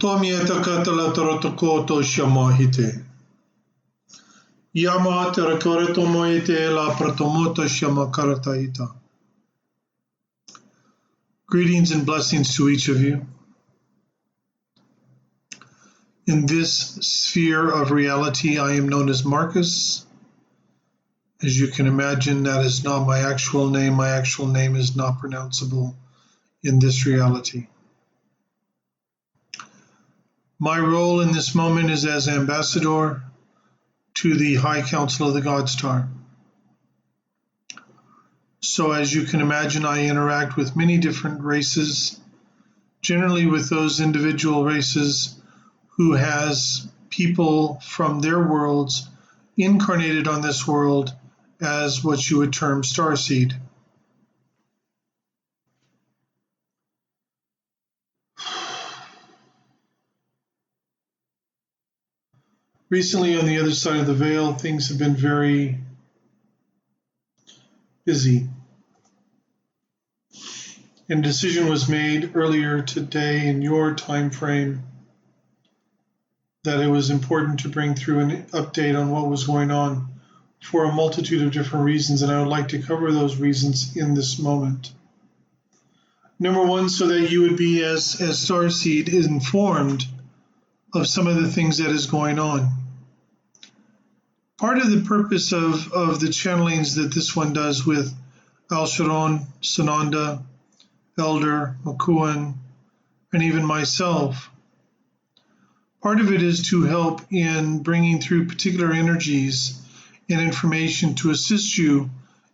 Tomi e takatala tarotoko to shamahite. Yama te rakore tomo e te la pratomota shamakarataita. Greetings and blessings to each of you. In this sphere of reality, I am known as Marcus. As you can imagine, that is not my actual name. My actual name is not pronounceable in this reality. My role in this moment is as ambassador to the High Council of the GodStar. So as you can imagine, I interact with many different races, generally with those individual races who has people from their worlds incarnated on this world as what you would term starseed. Recently, on the other side of the veil, things have been very busy. And a decision was made earlier today in your time frame that it was important to bring through an update on what was going on for a multitude of different reasons, and I would like to cover those reasons in this moment. Number one, so that you would be, as starseed, informed of some of the things that is going on. Part of the purpose of the channelings that this one does with Al Sharon, Sananda, Elder, McCowan, and even myself, part of it is to help in bringing through particular energies and information to assist you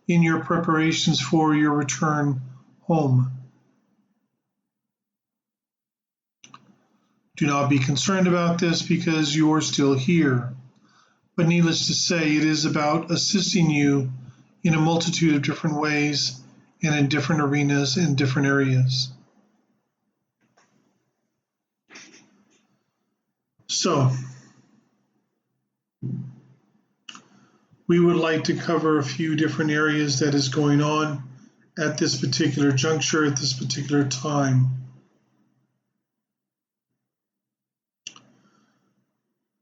in your preparations for your return home. Do not be concerned about this because you're still here. But needless to say, it is about assisting you in a multitude of different ways and in different arenas and different areas. So, we would like to cover a few different areas that is going on at this particular juncture, at this particular time.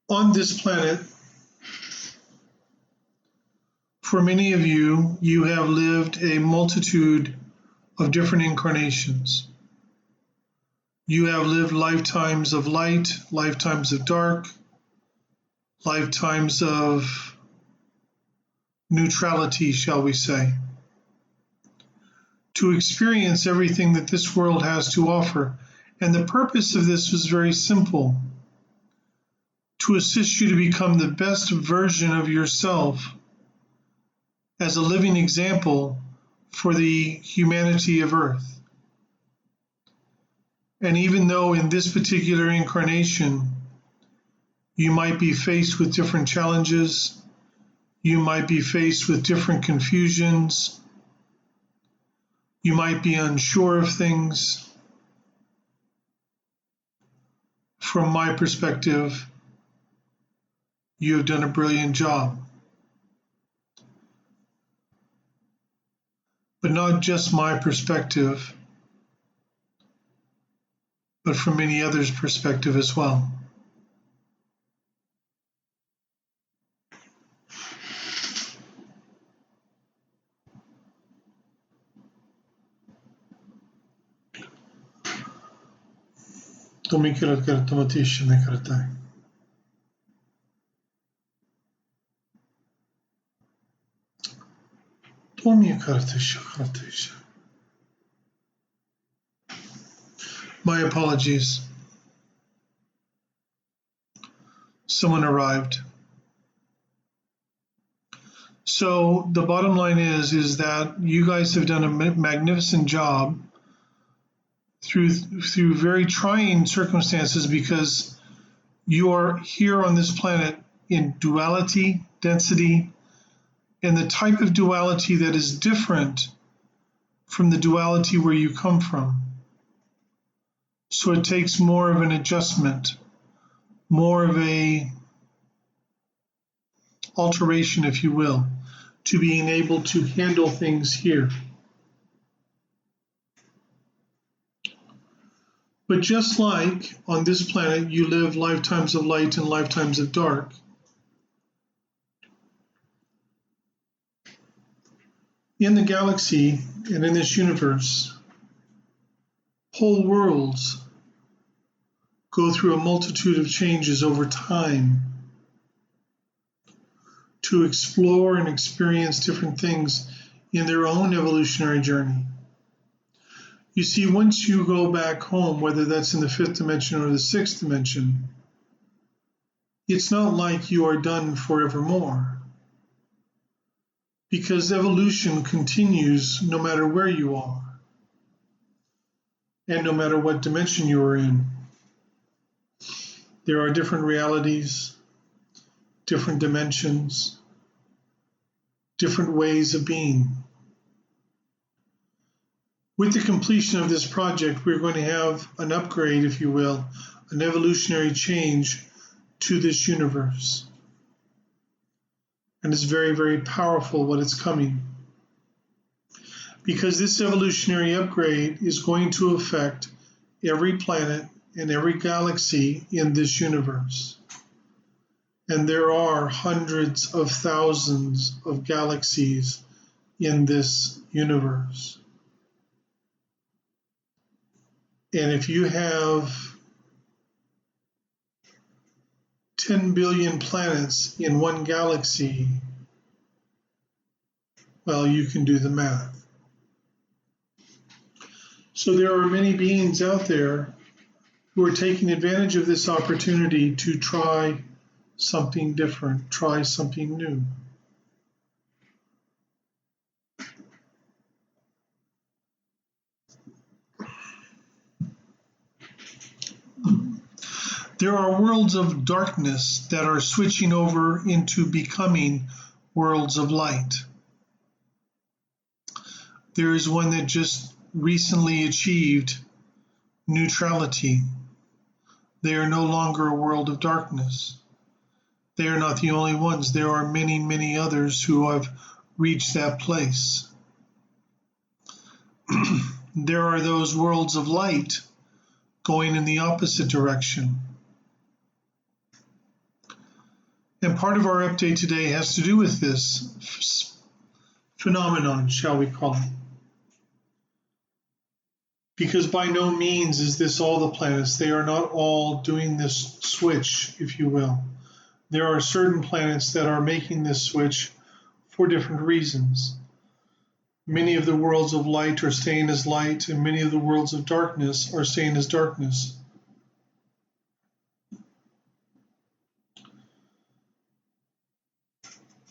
On this planet, for many of you, you have lived a multitude of different incarnations. You have lived lifetimes of light, lifetimes of dark, lifetimes of neutrality, shall we say, to experience everything that this world has to offer. And the purpose of this was very simple: to assist you to become the best version of yourself as a living example for the humanity of Earth. And even though in this particular incarnation, you might be faced with different challenges, you might be faced with different confusions, you might be unsure of things, from my perspective, you have done a brilliant job. But not just my perspective, but from many others' perspective as well. My apologies. Someone arrived. So the bottom line is that you guys have done a magnificent job through very trying circumstances, because you are here on this planet in duality, density, and the type of duality that is different from the duality where you come from. So it takes more of an adjustment, more of a alteration, if you will, to being able to handle things here. But just like on this planet, you live lifetimes of light and lifetimes of dark, in the galaxy and in this universe, whole worlds go through a multitude of changes over time to explore and experience different things in their own evolutionary journey. You see, once you go back home, whether that's in the fifth dimension or the sixth dimension, it's not like you are done forevermore, because evolution continues no matter where you are and no matter what dimension you are in. There are different realities, different dimensions, different ways of being. With the completion of this project, we're going to have an upgrade, if you will, an evolutionary change to this universe. And it's very, very powerful what is coming. Because this evolutionary upgrade is going to affect every planet and every galaxy in this universe. And there are hundreds of thousands of galaxies in this universe. And if you have 10 billion planets in one galaxy, well, you can do the math. So there are many beings out there who are taking advantage of this opportunity to try something different, try something new. There are worlds of darkness that are switching over into becoming worlds of light. There is one that just recently achieved neutrality. They are no longer a world of darkness. They are not the only ones. There are many, many others who have reached that place. There are those worlds of light going in the opposite direction. And part of our update today has to do with this phenomenon, shall we call it. Because by no means is this all the planets. They are not all doing this switch, if you will. There are certain planets that are making this switch for different reasons. Many of the worlds of light are staying as light, and many of the worlds of darkness are staying as darkness.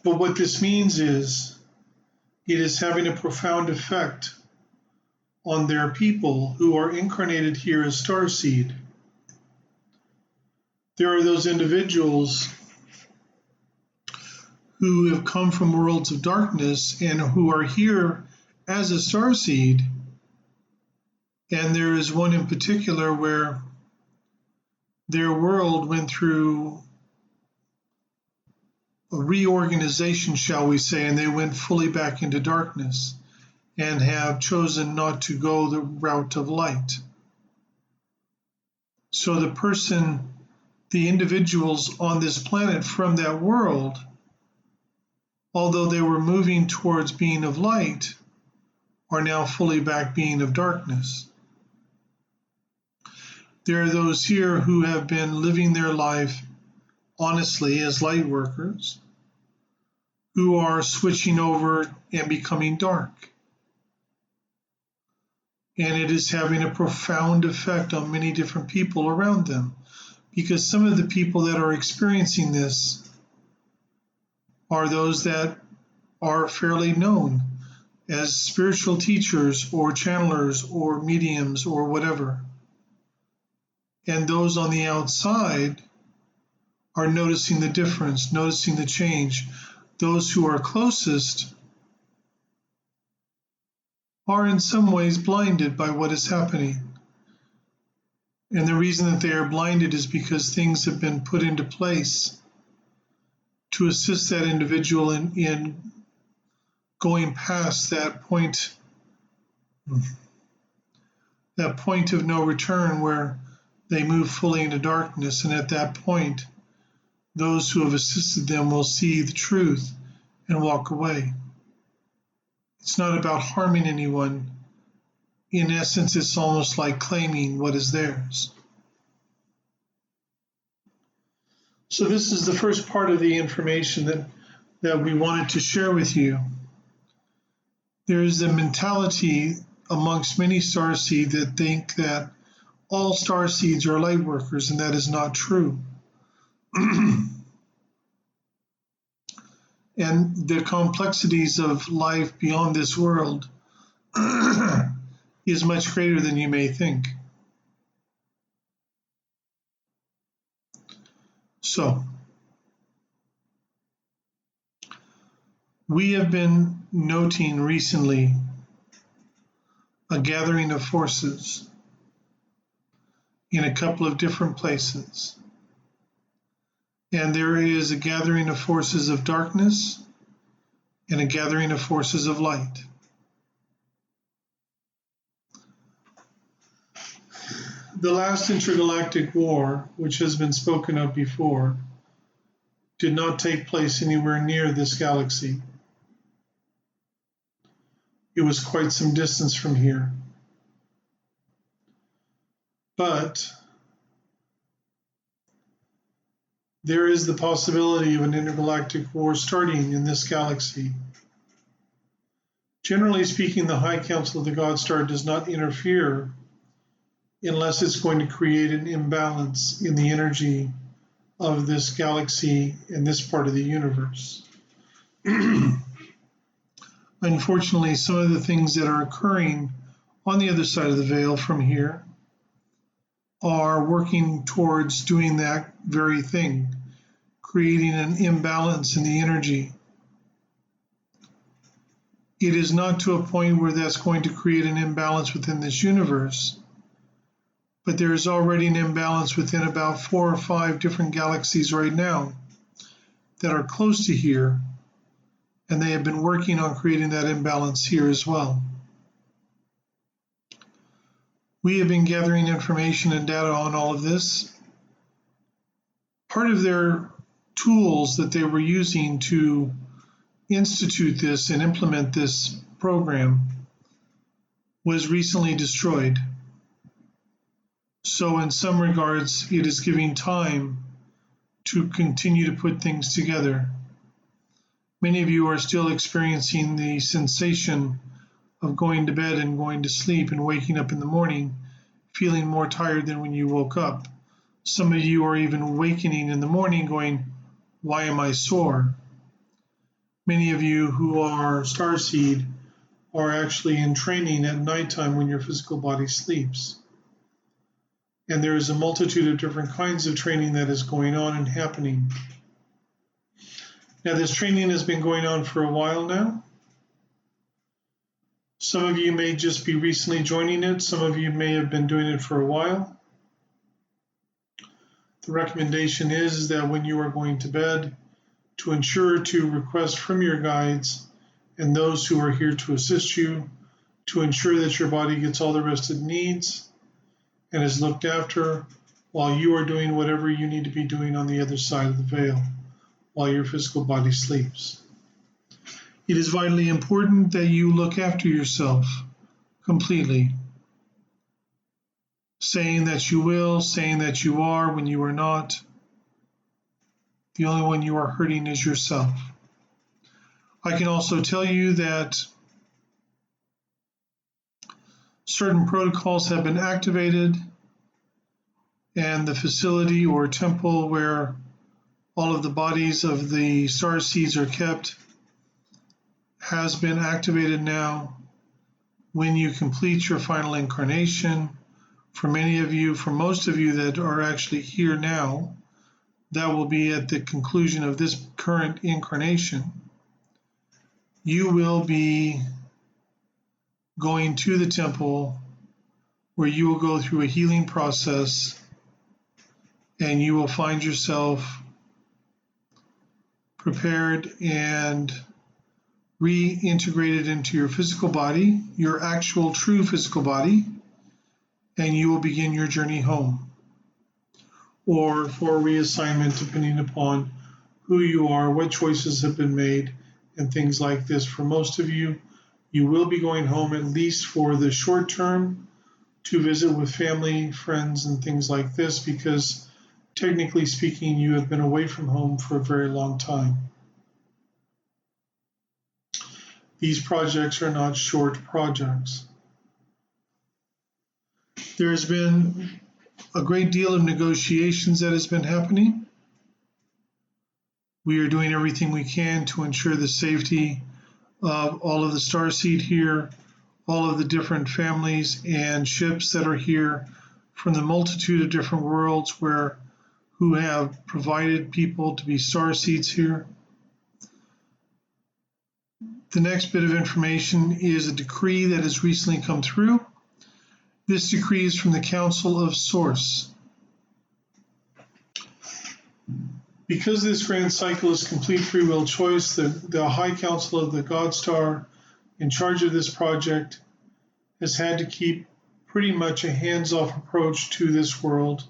But what this means is it is having a profound effect on their people who are incarnated here as starseed. There are those individuals who have come from worlds of darkness and who are here as a starseed. And there is one in particular where their world went through a reorganization, shall we say, and they went fully back into darkness and have chosen not to go the route of light. So the individuals on this planet from that world, although they were moving towards being of light, are now fully back being of darkness. There are those here who have been living their life honestly as light workers, who are switching over and becoming dark. And it is having a profound effect on many different people around them, because some of the people that are experiencing this are those that are fairly known as spiritual teachers or channelers or mediums or whatever. And those on the outside are noticing the difference, noticing the change. Those who are closest are in some ways blinded by what is happening. And the reason that they are blinded is because things have been put into place to assist that individual in going past that point that point of no return where they move fully into darkness, and at that point, those who have assisted them will see the truth and walk away. It's not about harming anyone. In essence, it's almost like claiming what is theirs. So this is the first part of the information that we wanted to share with you. There is a mentality amongst many starseed that think that all starseeds are light workers, and that is not true. And the complexities of life beyond this world is much greater than you may think. So, we have been noting recently a gathering of forces in a couple of different places. And there is a gathering of forces of darkness and a gathering of forces of light. The last intergalactic war, which has been spoken of before, did not take place anywhere near this galaxy. It was quite some distance from here. But there is the possibility of an intergalactic war starting in this galaxy. Generally speaking, the High Council of the GodStar does not interfere unless it's going to create an imbalance in the energy of this galaxy and this part of the universe. Unfortunately, some of the things that are occurring on the other side of the veil from here are working towards doing that very thing, creating an imbalance in the energy. It is not to a point where that's going to create an imbalance within this universe, but there is already an imbalance within about 4 or 5 different galaxies right now that are close to here, and they have been working on creating that imbalance here as well. We have been gathering information and data on all of this. Part of their tools that they were using to institute this and implement this program was recently destroyed. So in some regards, it is giving time to continue to put things together. Many of you are still experiencing the sensation of going to bed and going to sleep and waking up in the morning feeling more tired than when you woke up. Some of you are even awakening in the morning going, why am I sore? Many of you who are starseed are actually in training at nighttime when your physical body sleeps. And there is a multitude of different kinds of training that is going on and happening. Now, this training has been going on for a while now. Some of you may just be recently joining it. Some of you may have been doing it for a while. The recommendation is that when you are going to bed, to ensure to request from your guides and those who are here to assist you, to ensure that your body gets all the rest it needs and is looked after while you are doing whatever you need to be doing on the other side of the veil, while your physical body sleeps. It is vitally important that you look after yourself completely. Saying that you will, saying that you are when you are not. The only one you are hurting is yourself. I can also tell you that certain protocols have been activated, and the facility or temple where all of the bodies of the star seeds are kept has been activated now. When you complete your final incarnation, for many of you, for most of you that are actually here now, that will be at the conclusion of this current incarnation, you will be going to the temple where you will go through a healing process and you will find yourself prepared and reintegrated into your physical body, your actual true physical body, and you will begin your journey home, or for reassignment depending upon who you are, what choices have been made, and things like this. For most of you, you will be going home at least for the short term to visit with family, friends, and things like this, because technically speaking, you have been away from home for a very long time. These projects are not short projects. There has been a great deal of negotiations that has been happening. We are doing everything we can to ensure the safety of all of the starseed here, all of the different families and ships that are here from the multitude of different worlds who have provided people to be starseeds here. The next bit of information is a decree that has recently come through. This decree is from the Council of Source. Because this grand cycle is complete free will choice, the High Council of the GodStar in charge of this project has had to keep pretty much a hands-off approach to this world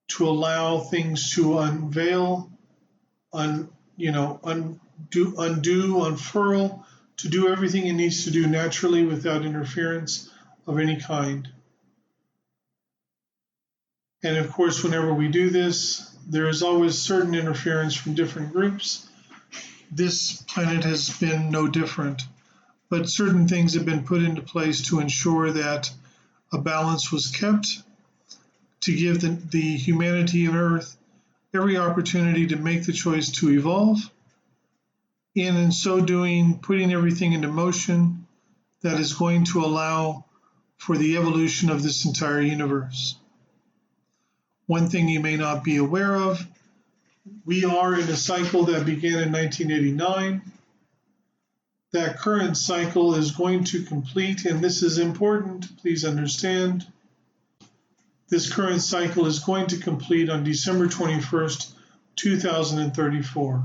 to allow things to unveil, undo, unfurl, to do everything it needs to do naturally without interference of any kind. And of course, whenever we do this, there is always certain interference from different groups. This planet has been no different, but certain things have been put into place to ensure that a balance was kept, to give the humanity of Earth every opportunity to make the choice to evolve, and in so doing, putting everything into motion that is going to allow for the evolution of this entire universe. One thing you may not be aware of, we are in a cycle that began in 1989. That current cycle is going to complete, and this is important, please understand. This current cycle is going to complete on December 21st, 2034.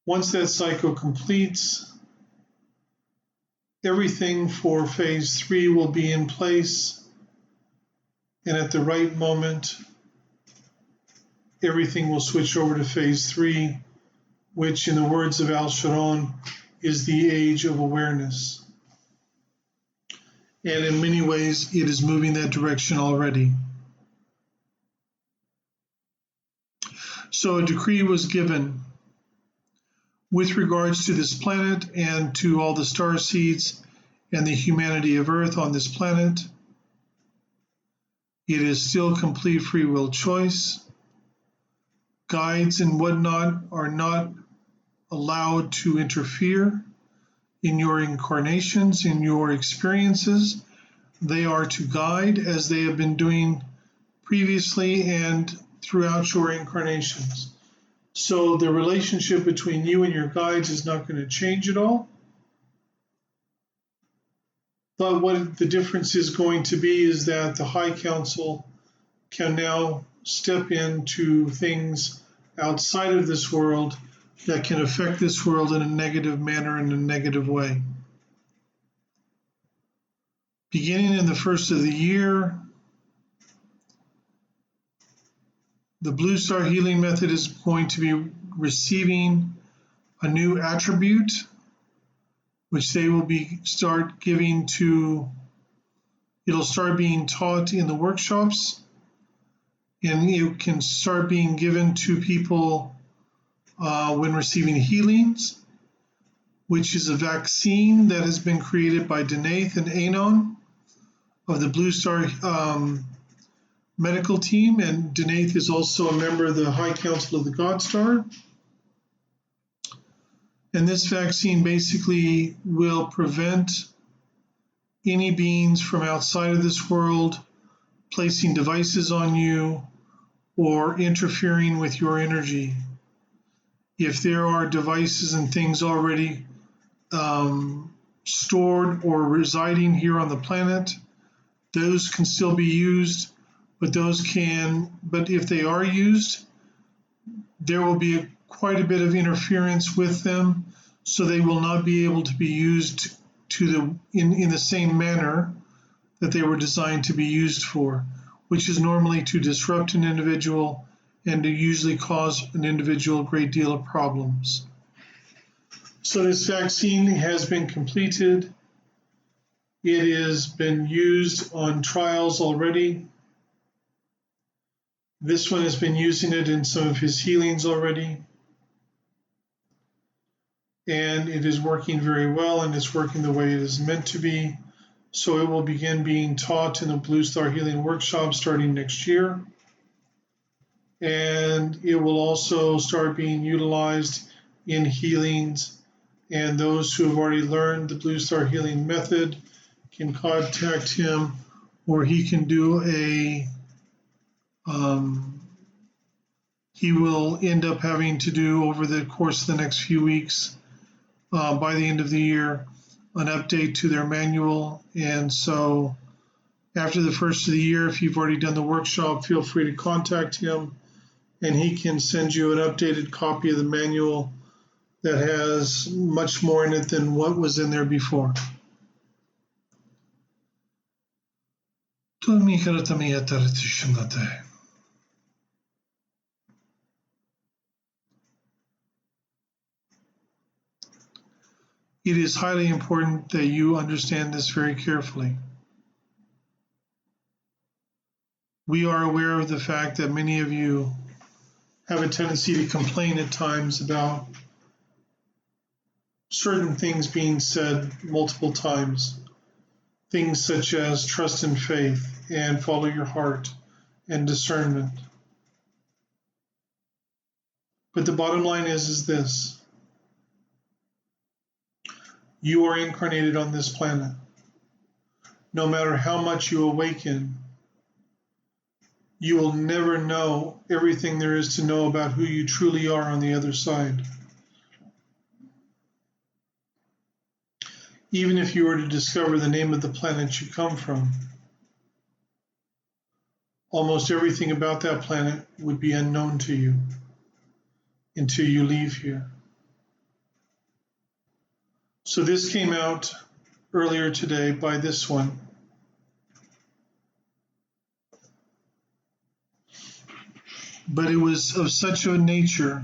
Once that cycle completes, everything for phase 3 will be in place, and at the right moment, everything will switch over to phase 3, which, in the words of Al Sharon, is the age of awareness. And in many ways, it is moving that direction already. So a decree was given with regards to this planet and to all the star seeds and the humanity of Earth on this planet. It is still complete free will choice. Guides and whatnot are not allowed to interfere in your incarnations, in your experiences. They are to guide as they have been doing previously and throughout your incarnations. So the relationship between you and your guides is not going to change at all. But what the difference is going to be is that the High Council can now step into things outside of this world that can affect this world in a negative manner, in a negative way. Beginning in the first of the year, the Blue Star Healing Method is going to be receiving a new attribute, which they will start giving to, it'll start being taught in the workshops, and it can start being given to people when receiving healings, which is a vaccine that has been created by Denaith and Anon of the Blue Star medical team, and Denaith is also a member of the High Council of the GodStar. And this vaccine basically will prevent any beings from outside of this world placing devices on you or interfering with your energy. If there are devices and things already stored or residing here on the planet, those can still be used, but if they are used, there will be quite a bit of interference with them, so they will not be able to be used in the same manner that they were designed to be used for, which is normally to disrupt an individual and to usually cause an individual a great deal of problems. So this vaccine has been completed. It has been used on trials already. This one has been using it in some of his healings already. And it is working very well, and it's working the way it is meant to be. So it will begin being taught in the Blue Star Healing Workshop starting next year. And it will also start being utilized in healings. And those who have already learned the Blue Star Healing method can contact him, or he can do he will end up having to do over the course of the next few weeks, by the end of the year, an update to their manual. And so after the first of the year, if you've already done the workshop, feel free to contact him, and he can send you an updated copy of the manual that has much more in it than what was in there before. It is highly important that you understand this very carefully. We are aware of the fact that many of you have a tendency to complain at times about certain things being said multiple times. Things such as trust and faith, and follow your heart, and discernment. But the bottom line is this: you are incarnated on this planet. No matter how much you awaken, you will never know everything there is to know about who you truly are on the other side. Even if you were to discover the name of the planet you come from, almost everything about that planet would be unknown to you until you leave here. So this came out earlier today by this one. But it was of such a nature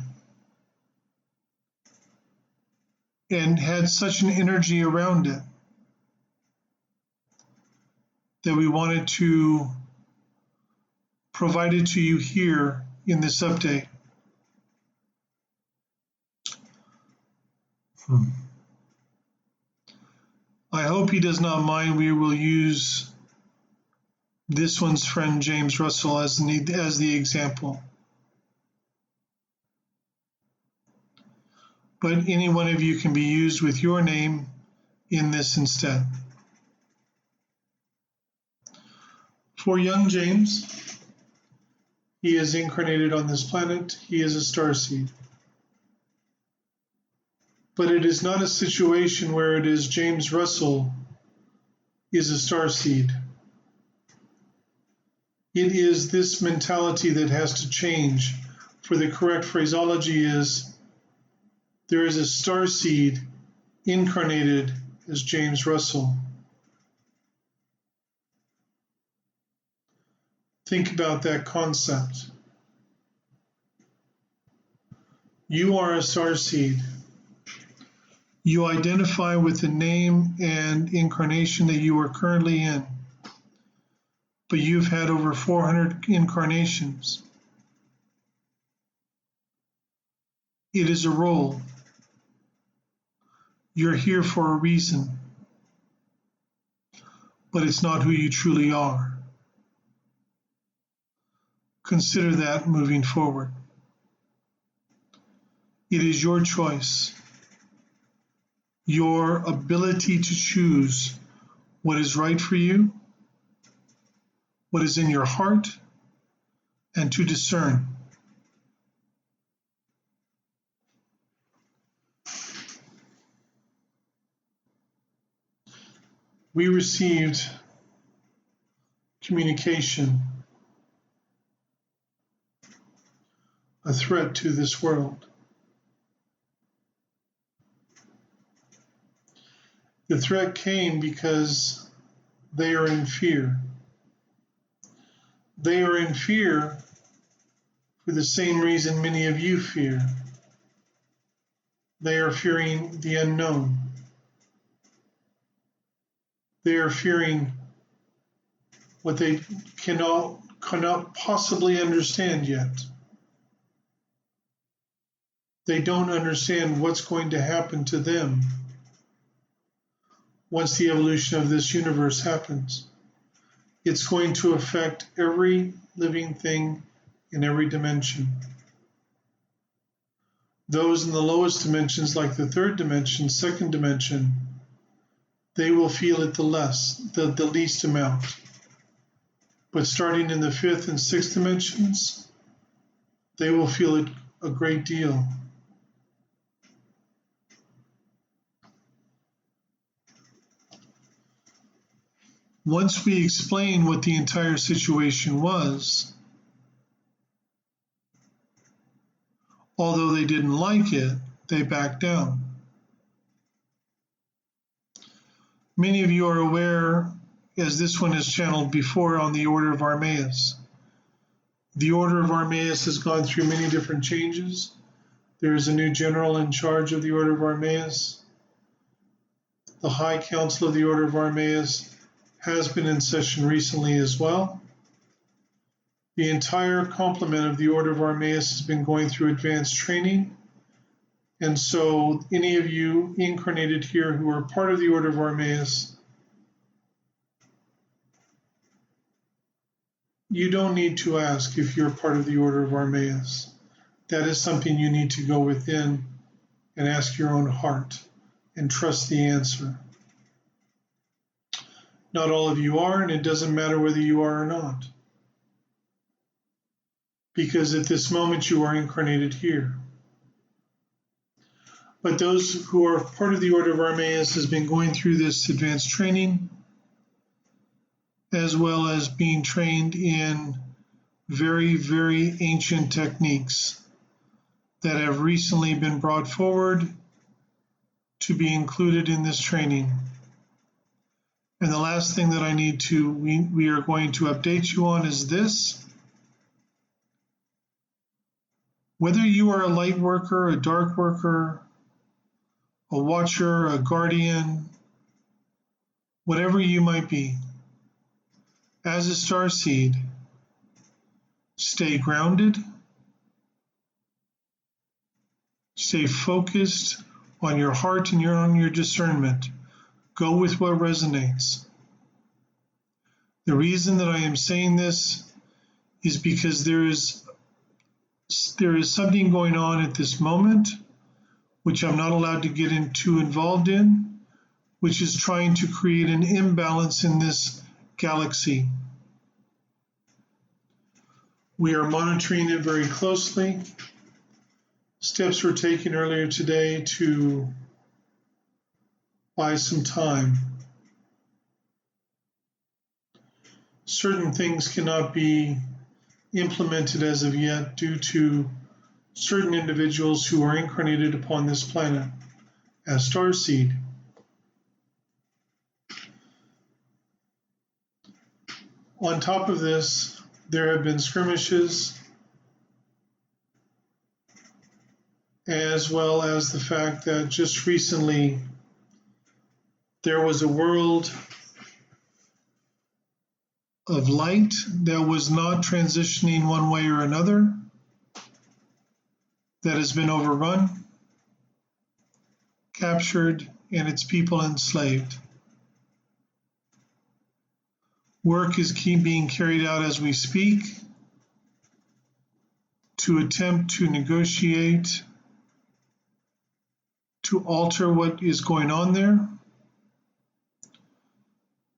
and had such an energy around it that we wanted to provide it to you here in this update. I hope he does not mind. We will use this one's friend James Russell as the example. But any one of you can be used with your name in this instead. For young James, he is incarnated on this planet. He is a starseed. But it is not a situation where it is James Russell is a starseed. It is this mentality that has to change. For the correct phraseology is, there is a starseed incarnated as James Russell. Think about that concept. You are a starseed. You identify with the name and incarnation that you are currently in, but you've had over 400 incarnations. It is a role. You're here for a reason, but it's not who you truly are. Consider that moving forward. It is your choice, your ability to choose what is right for you, what is in your heart, and to discern. We received communication, a threat to this world. The threat came because They are in fear. They are in fear for the same reason many of you fear. They are fearing the unknown. They are fearing what they cannot possibly understand yet. They don't understand what's going to happen to them once the evolution of this universe happens. It's going to affect every living thing in every dimension. Those in the lowest dimensions, like the third dimension, second dimension, they will feel it the least amount. But starting in the fifth and sixth dimensions, they will feel it a great deal. Once we explain what the entire situation was, although they didn't like it, they backed down. Many of you are aware, as this one is channeled before, on the Order of Armaeus. The Order of Armaeus has gone through many different changes. There is a new general in charge of the Order of Armaeus. The High Council of the Order of Armaeus has been in session recently as well. The entire complement of the Order of Armaeus has been going through advanced training. And so any of you incarnated here who are part of the Order of Armaeus, you don't need to ask if you're part of the Order of Armaeus. That is something you need to go within and ask your own heart and trust the answer. Not all of you are, and it doesn't matter whether you are or not. Because at this moment you are incarnated here. But those who are part of the Order of Armaeus has been going through this advanced training, as well as being trained in very, very ancient techniques that have recently been brought forward to be included in this training. And the last thing that we are going to update you on is this. Whether you are a light worker, a dark worker, a watcher, a guardian, whatever you might be, as a starseed, stay grounded, stay focused on your heart and on your discernment. Go with what resonates. The reason that I am saying this is because there is something going on at this moment, which I'm not allowed to get too involved in, which is trying to create an imbalance in this galaxy. We are monitoring it very closely. Steps were taken earlier today to buy some time. Certain things cannot be implemented as of yet due to certain individuals who are incarnated upon this planet as starseed. On top of this, there have been skirmishes, as well as the fact that just recently there was a world of light that was not transitioning one way or another, that has been overrun, captured, and its people enslaved. Work is being carried out as we speak to attempt to negotiate, to alter what is going on there.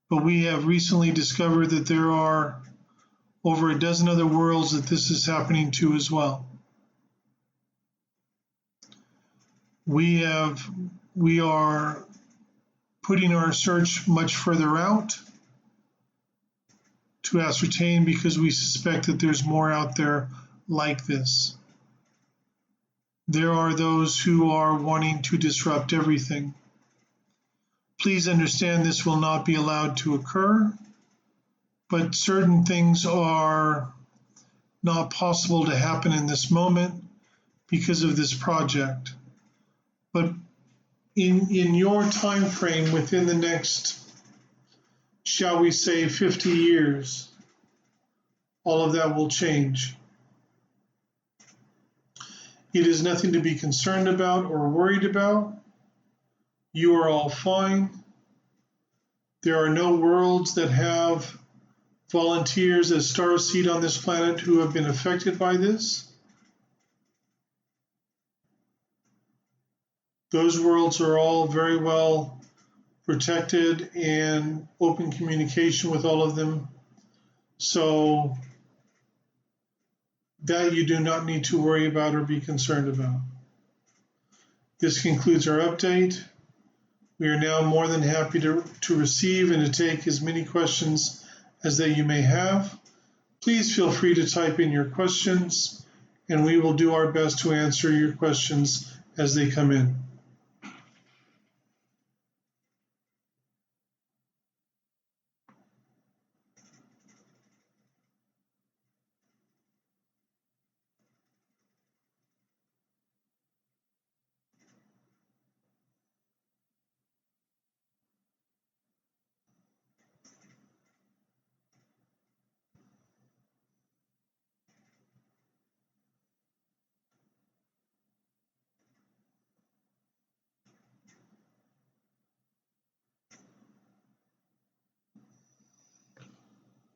But we have recently discovered that there are over a dozen other worlds that this is happening to as well. We are putting our search much further out to ascertain, because we suspect that there's more out there like this. There are those who are wanting to disrupt everything. Please understand this will not be allowed to occur, but certain things are not possible to happen in this moment because of this project. But in your time frame within the next, shall we say, 50 years, all of that will change. It is nothing to be concerned about or worried about. You are all fine. There are no worlds that have volunteers as starseed on this planet who have been affected by this. Those worlds are all very well protected and open communication with all of them. So that you do not need to worry about or be concerned about. This concludes our update. We are now more than happy to receive and to take as many questions as that you may have. Please feel free to type in your questions, and we will do our best to answer your questions as they come in.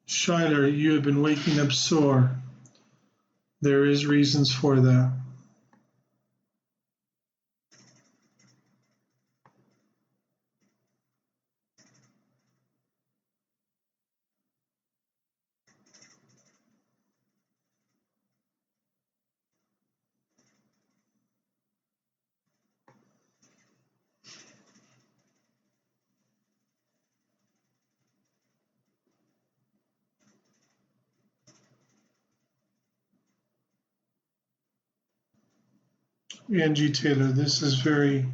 Schuyler, you have been waking up sore. There is reasons for that. Angie Taylor, this is very,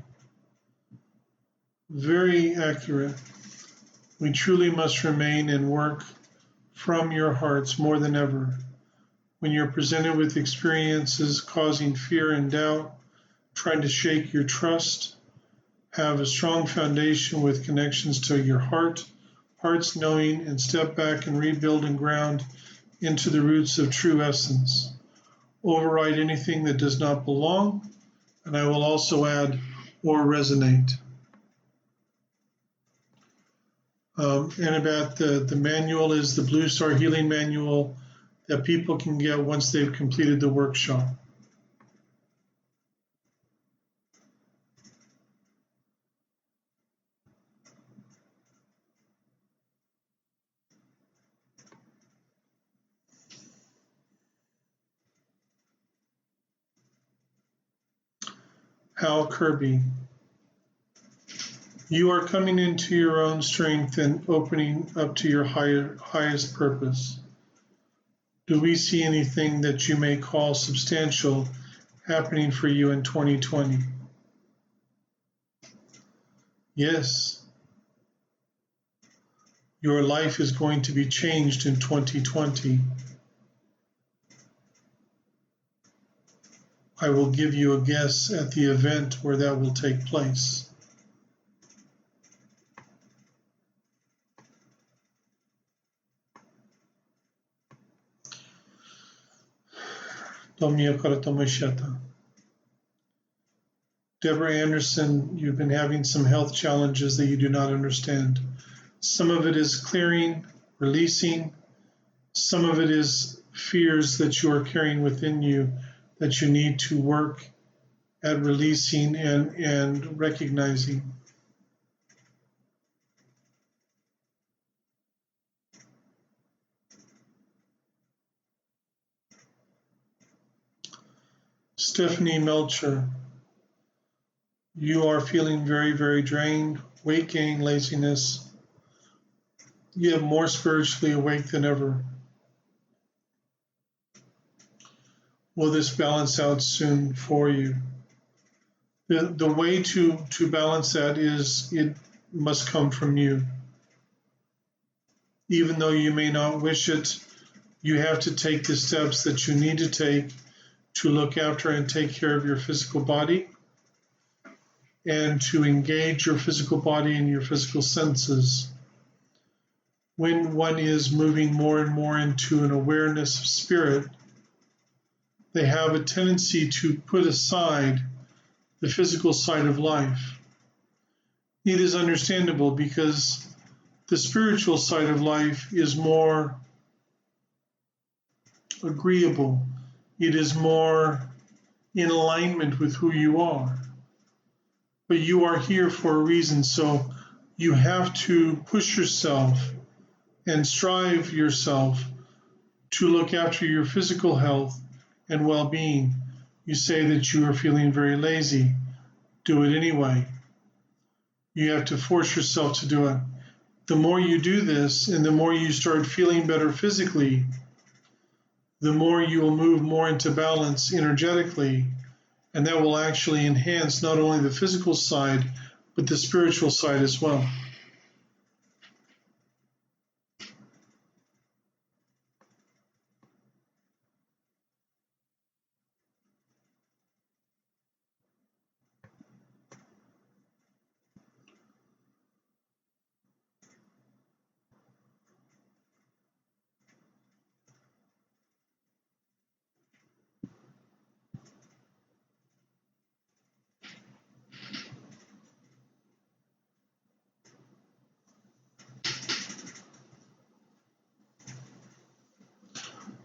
very accurate. We truly must remain and work from your hearts more than ever. When you're presented with experiences causing fear and doubt, trying to shake your trust, have a strong foundation with connections to your heart's knowing, and step back and rebuild and ground into the roots of true essence. Override anything that does not belong, and I will also add, or resonate. And about the manual is the Blue Star Healing Manual that people can get once they've completed the workshop. Hal Kirby, you are coming into your own strength and opening up to your highest purpose. Do we see anything that you may call substantial happening for you in 2020? Yes. Your life is going to be changed in 2020. I will give you a guess at the event where that will take place. Deborah Anderson, you've been having some health challenges that you do not understand. Some of it is clearing, releasing. Some of it is fears that you are carrying within you that you need to work at releasing and recognizing. Stephanie Melcher, you are feeling very, very drained, weight gain, laziness. You have more spiritually awake than ever. Will this balance out soon for you? The way to balance that is must come from you. Even though you may not wish it, you have to take the steps that you need to take to look after and take care of your physical body and to engage your physical body and your physical senses. When one is moving more and more into an awareness of spirit, they have a tendency to put aside the physical side of life. It is understandable because the spiritual side of life is more agreeable. It is more in alignment with who you are. But you are here for a reason, so you have to push yourself and strive yourself to look after your physical health and well-being. You say that you are feeling very lazy. Do it anyway. You have to force yourself to do it. The more you do this and the more you start feeling better physically, the more you will move more into balance energetically, and that will actually enhance not only the physical side, but the spiritual side as well.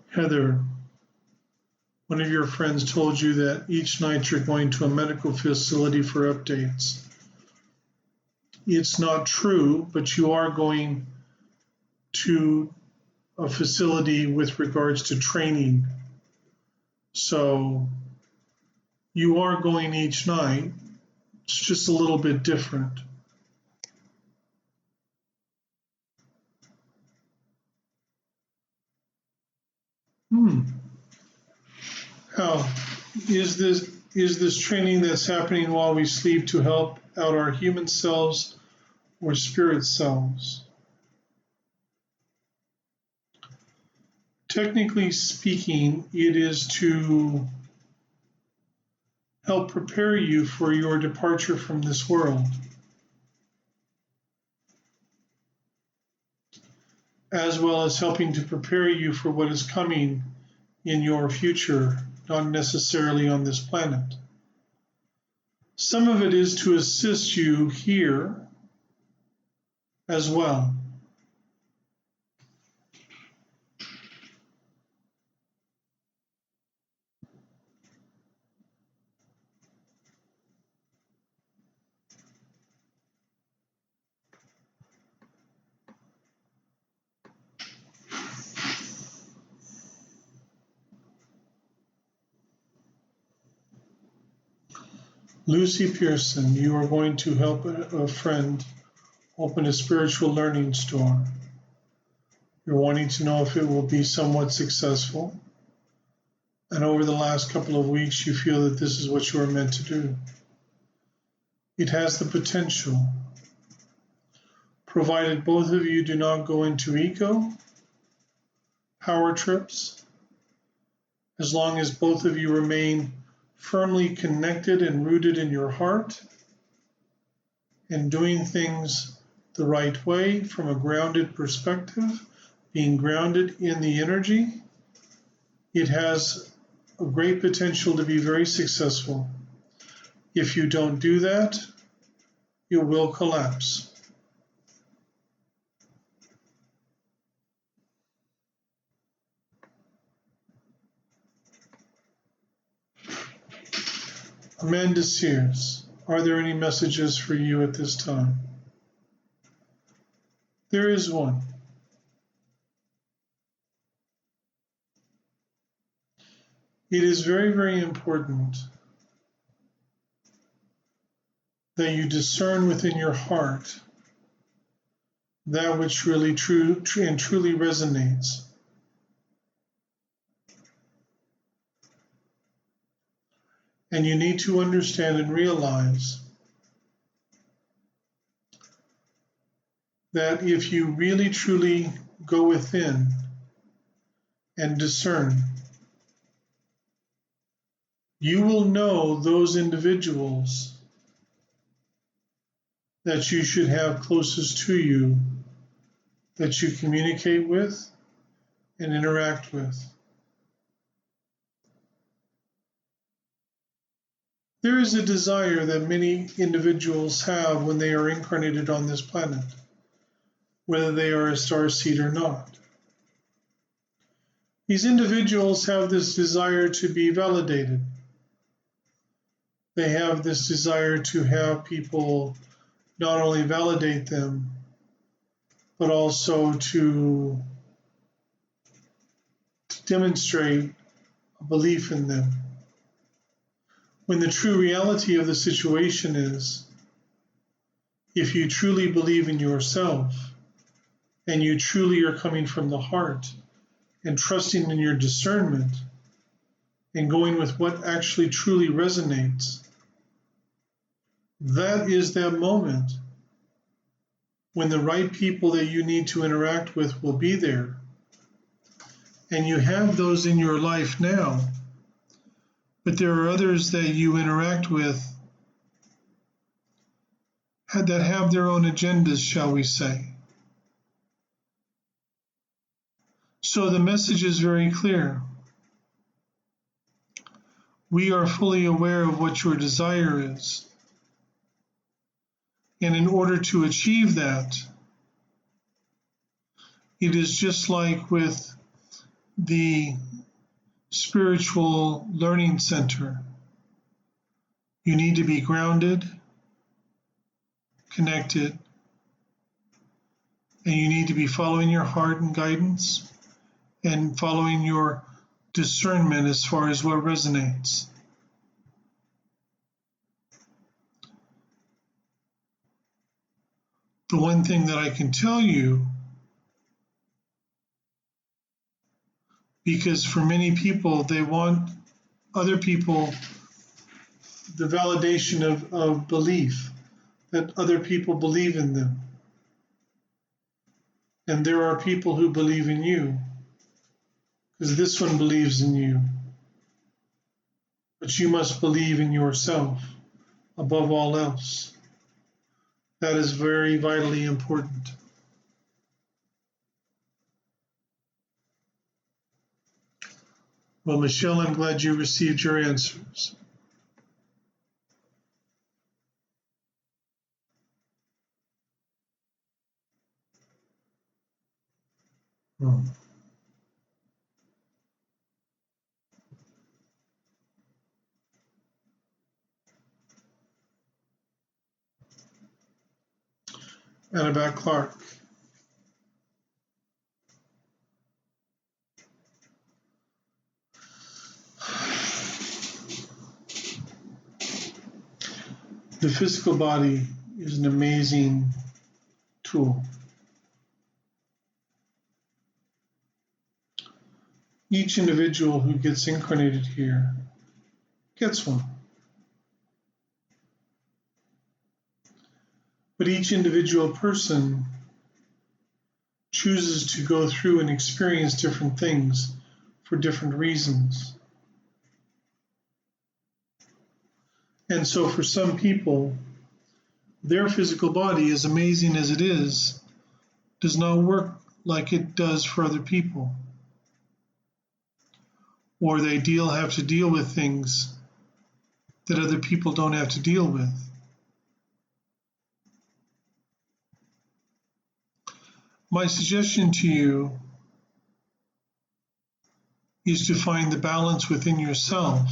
Heather, one of your friends told you that each night you're going to a medical facility for updates. It's not true, but you are going to a facility with regards to training. So you are going each night. It's just a little bit different. How is this training that's happening while we sleep to help out our human selves or spirit selves? Technically speaking, it is to help prepare you for your departure from this world, as well as helping to prepare you for what is coming in your future, not necessarily on this planet. Some of it is to assist you here as well. Lucy Pearson, you are going to help a friend open a spiritual learning store. You're wanting to know if it will be somewhat successful. And over the last couple of weeks, you feel that this is what you are meant to do. It has the potential, provided both of you do not go into ego, power trips, as long as both of you remain firmly connected and rooted in your heart and doing things the right way from a grounded perspective, being grounded in the energy, it has a great potential to be very successful. If you don't do that, it will collapse. Amanda Sears, are there any messages for you at this time? There is one. It is very, very important that you discern within your heart that which really truly resonates. And you need to understand and realize that if you really truly go within and discern, you will know those individuals that you should have closest to you, that you communicate with and interact with. There is a desire that many individuals have when they are incarnated on this planet, whether they are a starseed or not. These individuals have this desire to be validated. They have this desire to have people not only validate them, but also to demonstrate a belief in them. When the true reality of the situation is, if you truly believe in yourself, and you truly are coming from the heart, and trusting in your discernment, and going with what actually truly resonates, that is that moment when the right people that you need to interact with will be there. And you have those in your life now, but there are others that you interact with that have their own agendas, shall we say. So the message is very clear. We are fully aware of what your desire is. And in order to achieve that, it is just like with the spiritual learning center. You need to be grounded, connected, and you need to be following your heart and guidance and following your discernment as far as what resonates. The one thing that I can tell you, because for many people, they want other people, the validation of belief, that other people believe in them. And there are people who believe in you, because this one believes in you. But you must believe in yourself above all else. That is very vitally important. Well, Michelle, I'm glad you received your answers. Annabelle Clark. The physical body is an amazing tool. Each individual who gets incarnated here gets one. But each individual person chooses to go through and experience different things for different reasons. And so for some people, their physical body, as amazing as it is, does not work like it does for other people. Or they have to deal with things that other people don't have to deal with. My suggestion to you is to find the balance within yourself,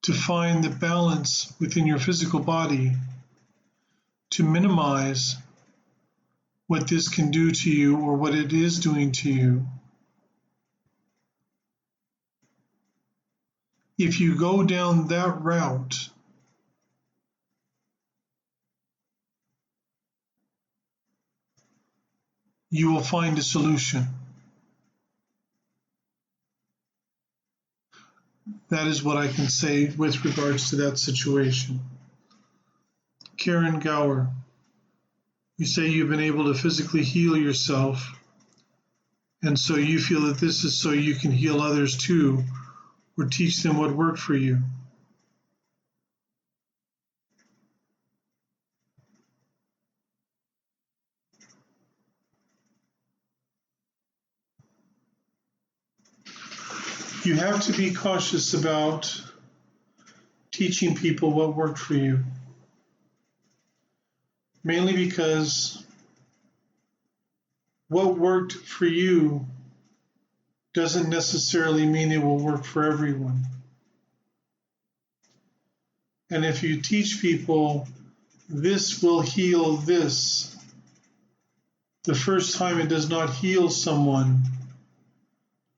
to find the balance within your physical body, to minimize what this can do to you or what it is doing to you. If you go down that route, you will find a solution. That is what I can say with regards to that situation. Karen Gower, you say you've been able to physically heal yourself, and so you feel that this is so you can heal others too, or teach them what worked for you. You have to be cautious about teaching people what worked for you, mainly because what worked for you doesn't necessarily mean it will work for everyone. And if you teach people this will heal this, the first time it does not heal someone,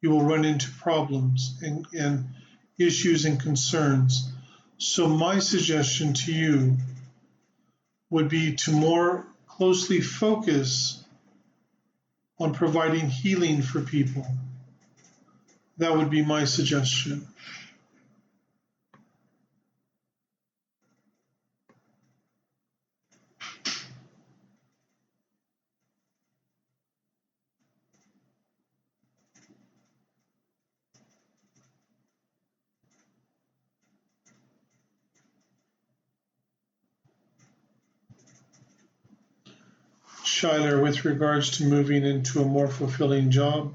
you will run into problems and issues and concerns. So my suggestion to you would be to more closely focus on providing healing for people. That would be my suggestion. Schuyler, with regards to moving into a more fulfilling job,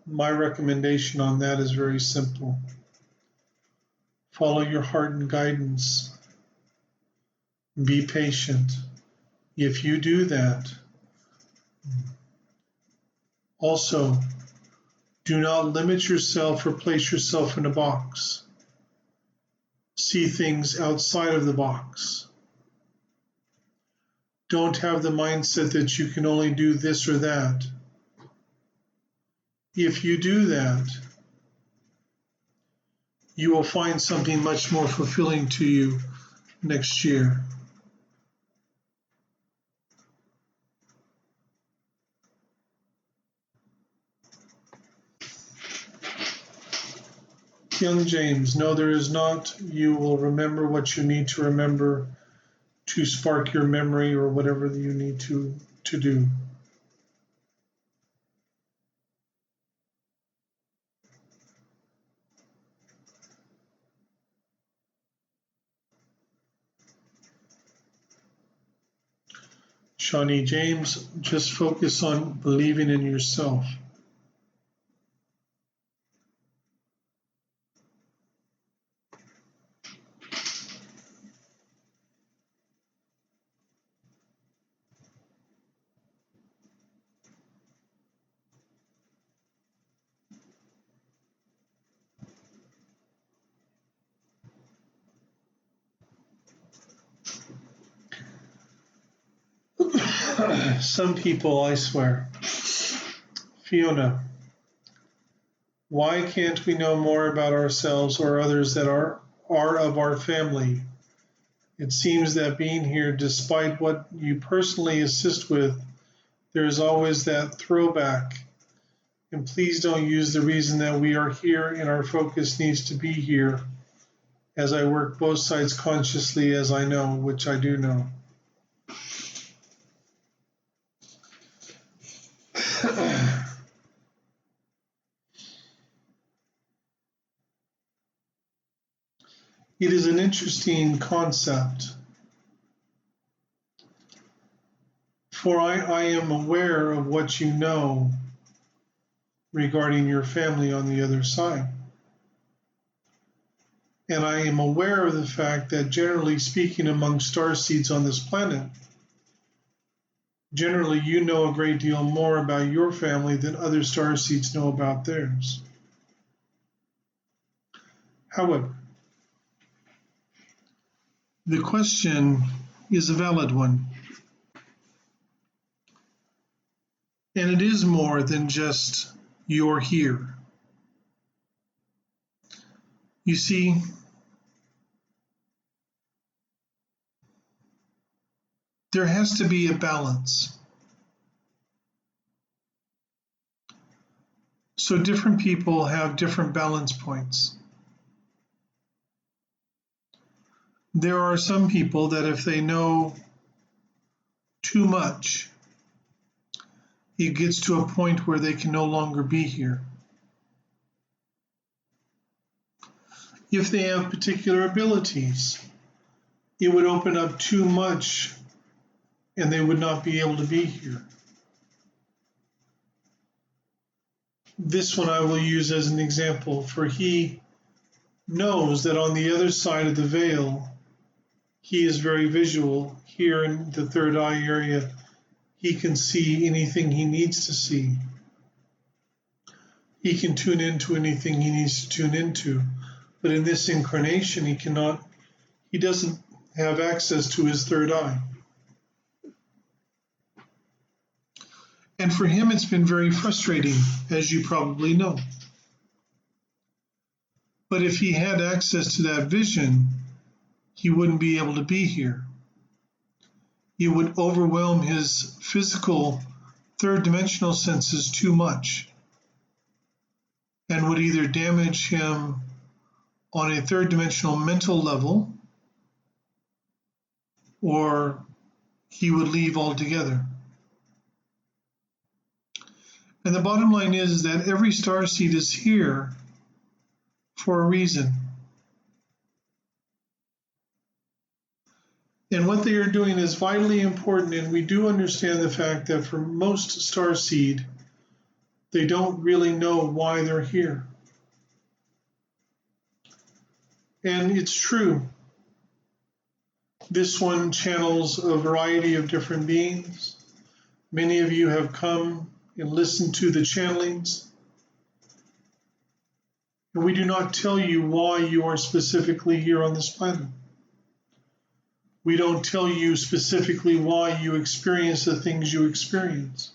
my recommendation on that is very simple. Follow your heart and guidance. Be patient. If you do that, also, do not limit yourself or place yourself in a box. See things outside of the box. Don't have the mindset that you can only do this or that. If you do that, you will find something much more fulfilling to you next year. Young James, no, there is not. You will remember what you need to remember to spark your memory or whatever you need to do. Shawnee James, just focus on believing in yourself. Some people, I swear. Fiona, why can't we know more about ourselves or others that are of our family? It seems that being here, despite what you personally assist with, there is always that throwback. And please don't use the reason that we are here and our focus needs to be here, as I work both sides consciously as I know, which I do know. It is an interesting concept, for I am aware of what you know regarding your family on the other side. And I am aware of the fact that generally speaking among starseeds on this planet, generally you know a great deal more about your family than other starseeds know about theirs. However, the question is a valid one. And it is more than just you're here. You see, there has to be a balance. So different people have different balance points. There are some people that if they know too much, it gets to a point where they can no longer be here. If they have particular abilities, it would open up too much and they would not be able to be here. This one I will use as an example, for he knows that on the other side of the veil, he is very visual. Here in the third eye area, he can see anything he needs to see. He can tune into anything he needs to tune into. But in this incarnation, he doesn't have access to his third eye. And for him, it's been very frustrating, as you probably know. But if he had access to that vision, he wouldn't be able to be here. It would overwhelm his physical third dimensional senses too much and would either damage him on a third dimensional mental level or he would leave altogether. And the bottom line is that every starseed is here for a reason. And what they are doing is vitally important, and we do understand the fact that for most starseed, they don't really know why they're here. And it's true. This one channels a variety of different beings. Many of you have come and listened to the channelings. And we do not tell you why you are specifically here on this planet. We don't tell you specifically why you experience the things you experience.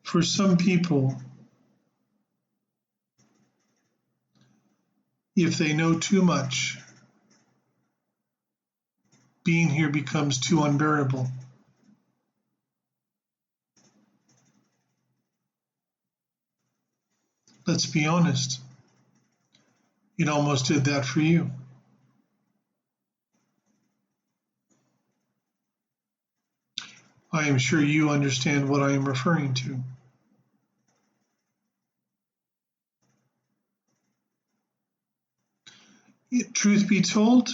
For some people, if they know too much, being here becomes too unbearable. Let's be honest. It almost did that for you. I am sure you understand what I am referring to. Truth be told,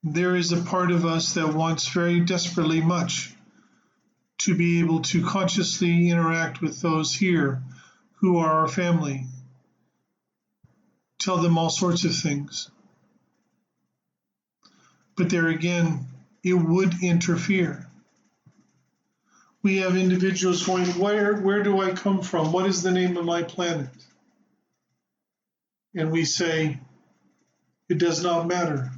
there is a part of us that wants very desperately much to be able to consciously interact with those here who are our family, tell them all sorts of things. But there again, it would interfere. We have individuals going, where do I come from? What is the name of my planet? And we say, it does not matter.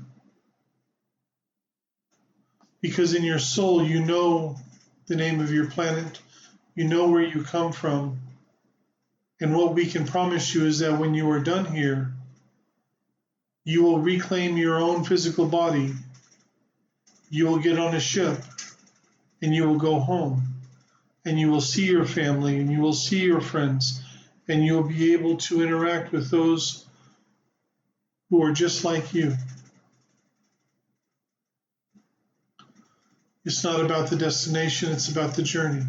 Because in your soul, you know the name of your planet, you know where you come from. And what we can promise you is that when you are done here, you will reclaim your own physical body. You will get on a ship and you will go home and you will see your family and you will see your friends and you will be able to interact with those who are just like you. It's not about the destination, it's about the journey.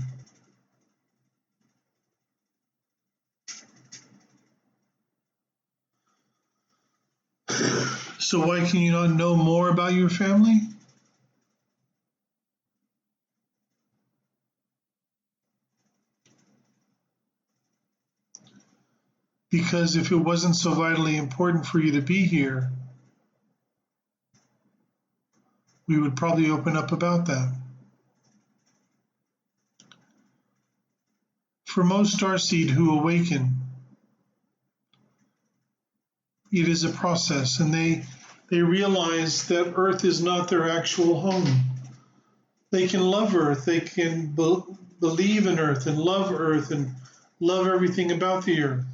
So why can you not know more about your family? Because if it wasn't so vitally important for you to be here, we would probably open up about that. For most starseed who awaken, it is a process, and they realize that Earth is not their actual home. They can love Earth, they can believe in Earth and love everything about the Earth.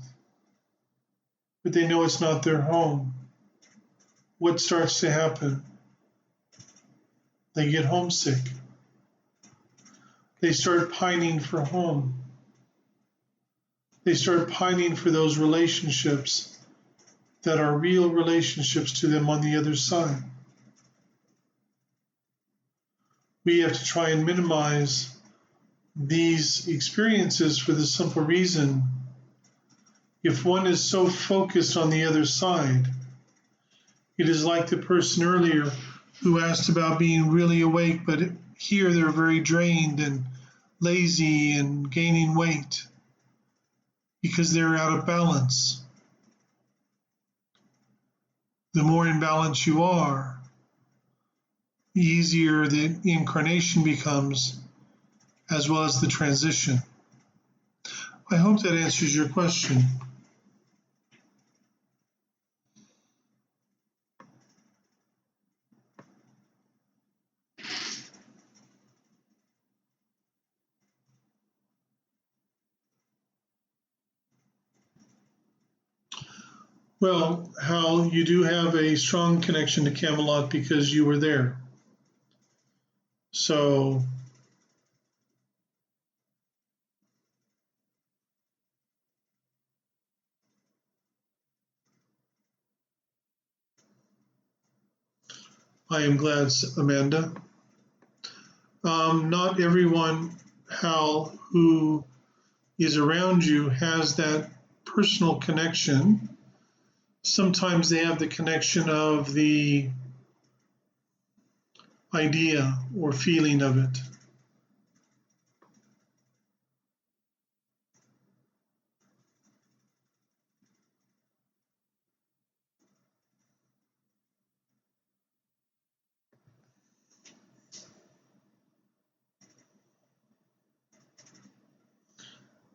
but they know it's not their home. What starts to happen? They get homesick. They start pining for home. They start pining for those relationships that are real relationships to them on the other side. We have to try and minimize these experiences for the simple reason, if one is so focused on the other side, it is like the person earlier who asked about being really awake, but here they're very drained and lazy and gaining weight because they're out of balance. The more in balance you are, the easier the incarnation becomes, as well as the transition. I hope that answers your question. Well, Hal, you do have a strong connection to Camelot because you were there. So I am glad, Amanda. Not everyone, Hal, who is around you has that personal connection. Sometimes they have the connection of the idea or feeling of it.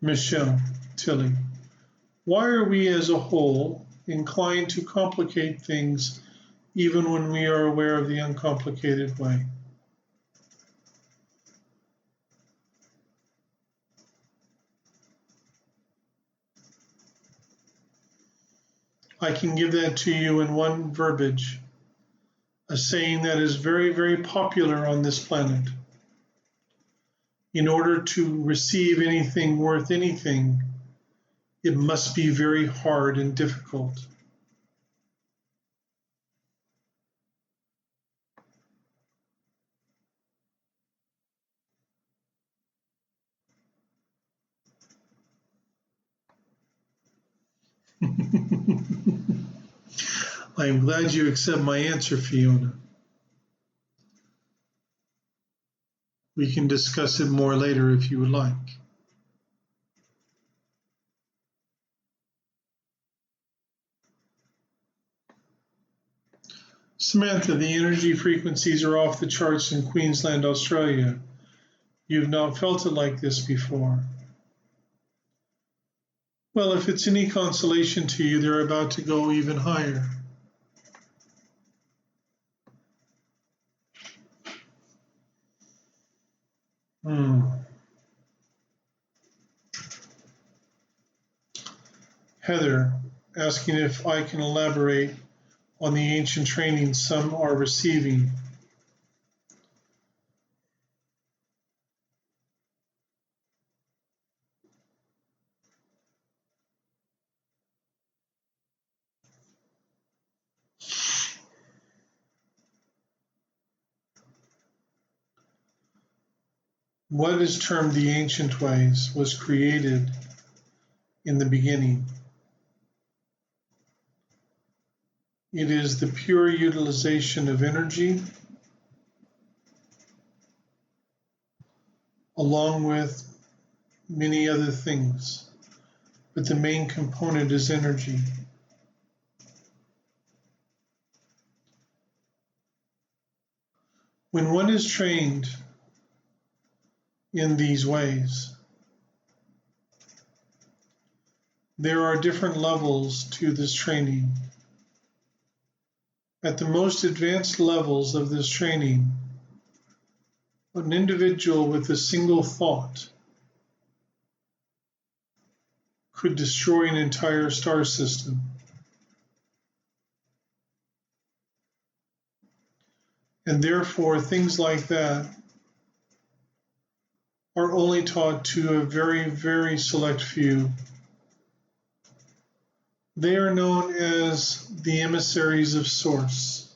Michelle Tilly, why are we as a whole inclined to complicate things even when we are aware of the uncomplicated way? I can give that to you in one verbiage, a saying that is very, very popular on this planet. In order to receive anything worth anything, it must be very hard and difficult. I am glad you accept my answer, Fiona. We can discuss it more later if you would like. Samantha, the energy frequencies are off the charts in Queensland, Australia. You've not felt it like this before. Well, if it's any consolation to you, they're about to go even higher. Heather, asking if I can elaborate on the ancient training some are receiving. What is termed the ancient ways was created in the beginning. It is the pure utilization of energy along with many other things, but the main component is energy. When one is trained in these ways, there are different levels to this training. At the most advanced levels of this training, an individual with a single thought could destroy an entire star system. And therefore, things like that are only taught to a very, very select few. They are known as the emissaries of Source.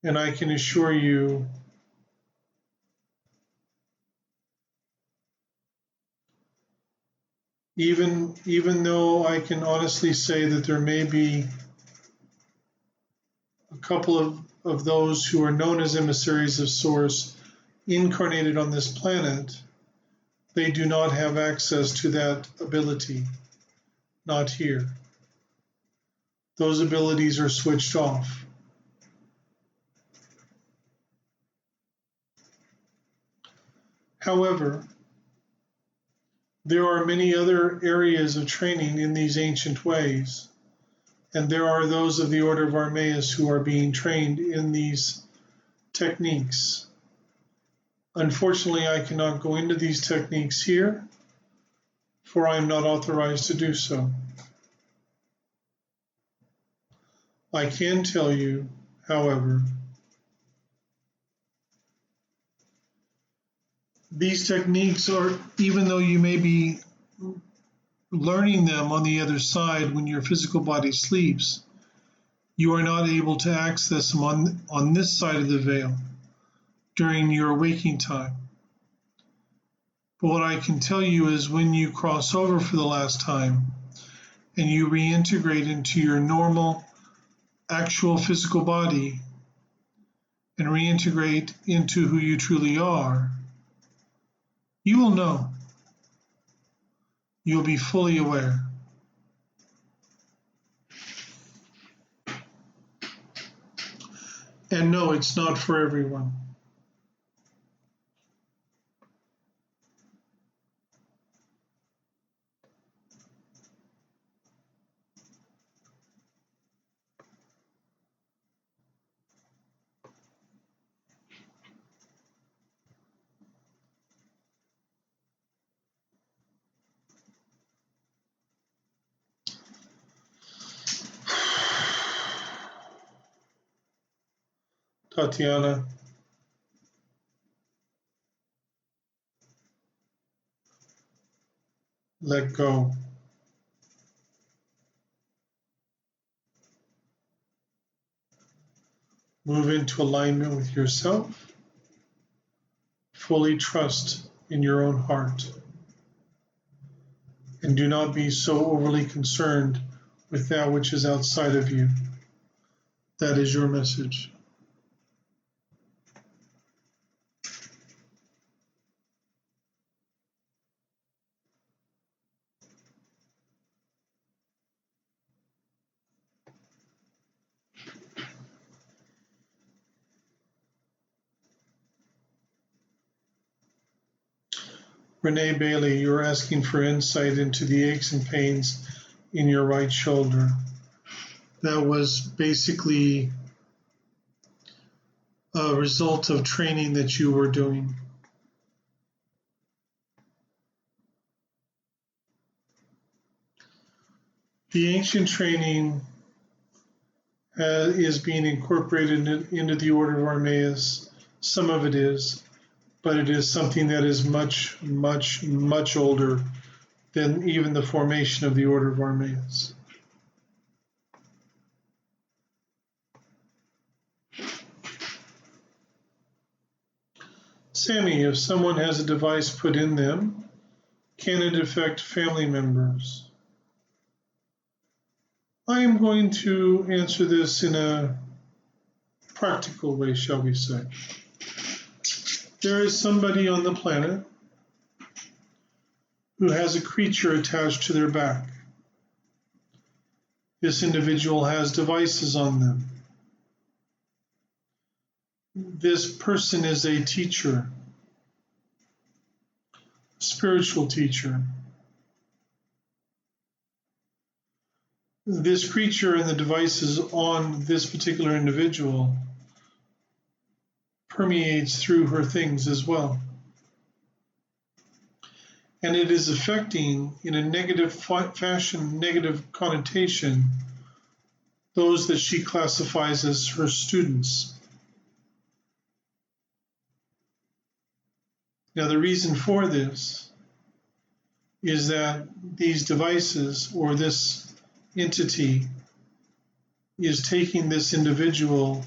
And I can assure you, even though I can honestly say that there may be a couple of those who are known as emissaries of Source incarnated on this planet, they do not have access to that ability. Not here. Those abilities are switched off. However, there are many other areas of training in these ancient ways, and there are those of the Order of Armaeus who are being trained in these techniques. Unfortunately, I cannot go into these techniques here, for I am not authorized to do so. I can tell you, however, these techniques are, even though you may be learning them on the other side when your physical body sleeps, you are not able to access them on this side of the veil during your waking time. But what I can tell you is when you cross over for the last time and you reintegrate into your normal, actual physical body and reintegrate into who you truly are, you will know. You'll be fully aware. And no, it's not for everyone. Tatiana, let go. Move into alignment with yourself. Fully trust in your own heart. And do not be so overly concerned with that which is outside of you. That is your message. Renee Bailey, you're asking for insight into the aches and pains in your right shoulder. That was basically a result of training that you were doing. The ancient training is being incorporated into the Order of Armaeus. Some of it is, but it is something that is much, much, much older than even the formation of the Order of Armaeus. Sammy, if someone has a device put in them, can it affect family members? I am going to answer this in a practical way, shall we say. There is somebody on the planet who has a creature attached to their back. This individual has devices on them. This person is a teacher, a spiritual teacher. This creature and the devices on this particular individual permeates through her things as well. And it is affecting, in a negative fashion, negative connotation, those that she classifies as her students. Now, the reason for this is that these devices or this entity is taking this individual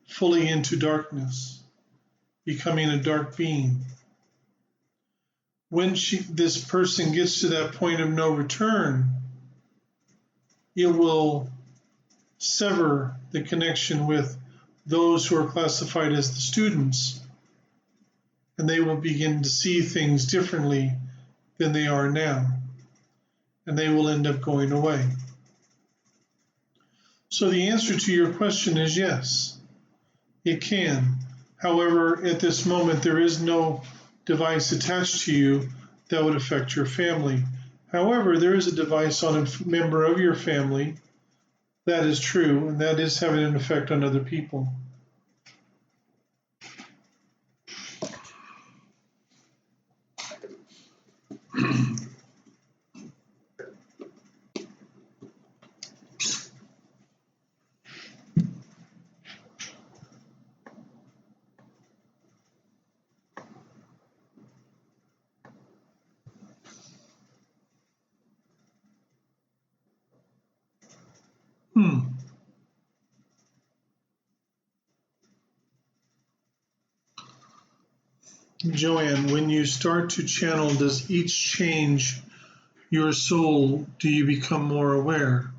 fully into darkness, becoming a dark being. When this person gets to that point of no return, it will sever the connection with those who are classified as the students, and they will begin to see things differently than they are now, and they will end up going away. So the answer to your question is yes, it can. However, at this moment, there is no device attached to you that would affect your family. However, there is a device on a member of your family. That is true, and that is having an effect on other people. Joanne, when you start to channel, does each change your soul? Do you become more aware?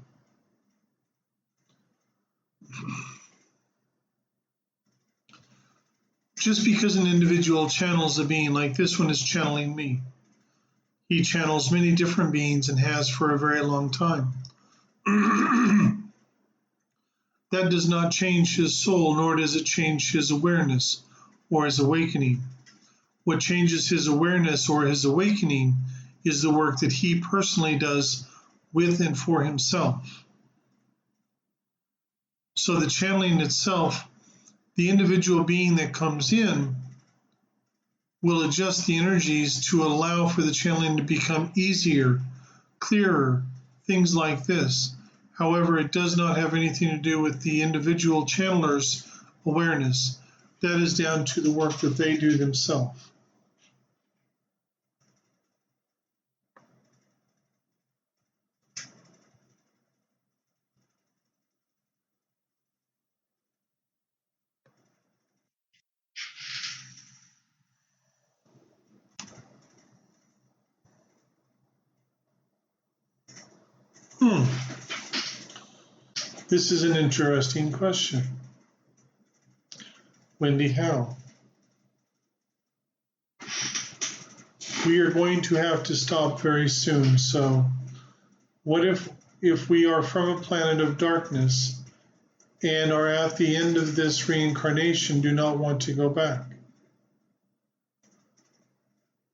Just because an individual channels a being, like this one is channeling me, he channels many different beings and has for a very long time. That does not change his soul, nor does it change his awareness or his awakening. What changes his awareness or his awakening is the work that he personally does with and for himself. So the channeling itself, the individual being that comes in will adjust the energies to allow for the channeling to become easier, clearer, things like this. However, it does not have anything to do with the individual channeler's awareness. That is down to the work that they do themselves. This is an interesting question. Wendy, how? We are going to have to stop very soon. So what if we are from a planet of darkness and are at the end of this reincarnation, do not want to go back?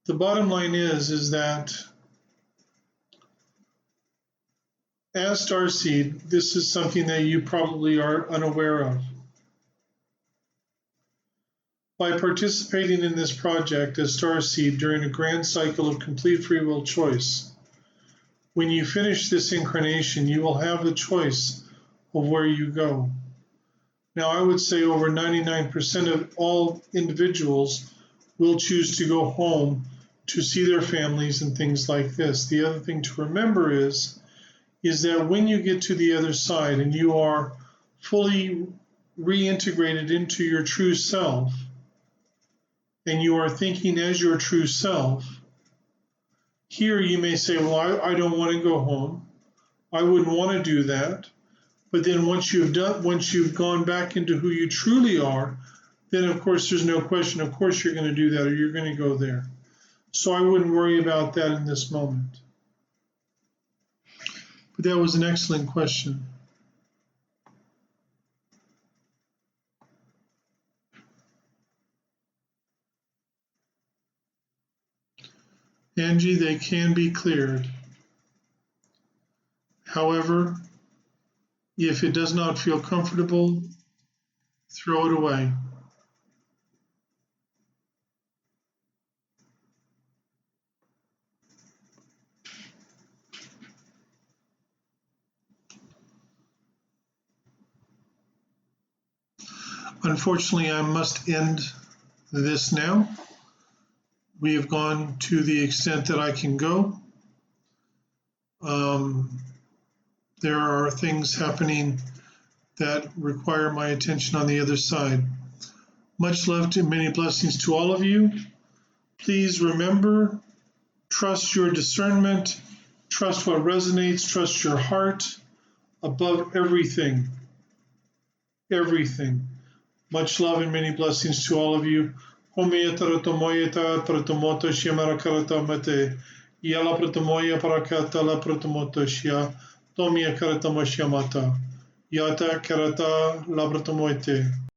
The bottom line is that as starseed, this is something that you probably are unaware of. By participating in this project as starseed during a grand cycle of complete free will choice, when you finish this incarnation, you will have the choice of where you go. Now, I would say over 99% of all individuals will choose to go home to see their families and things like this. The other thing to remember is that when you get to the other side and you are fully reintegrated into your true self, and you are thinking as your true self, here you may say, well, I don't want to go home. I wouldn't want to do that. But then once you've gone back into who you truly are, then of course there's no question. Of course you're going to do that, or you're going to go there. So I wouldn't worry about that in this moment. But that was an excellent question. Angie, they can be cleared. However, if it does not feel comfortable, throw it away. Unfortunately, I must end this now. We have gone to the extent that I can go. There are things happening that require my attention on the other side. Much love and many blessings to all of you. Please remember, trust your discernment, trust what resonates, trust your heart above everything. Everything. Much love and many blessings to all of you. Homiyatarato pratomoto shiamarakarata mate. Yala pratomoya parakata la pratomoto shia. Tomia karata mashiamata. Yata karata la pratomoite.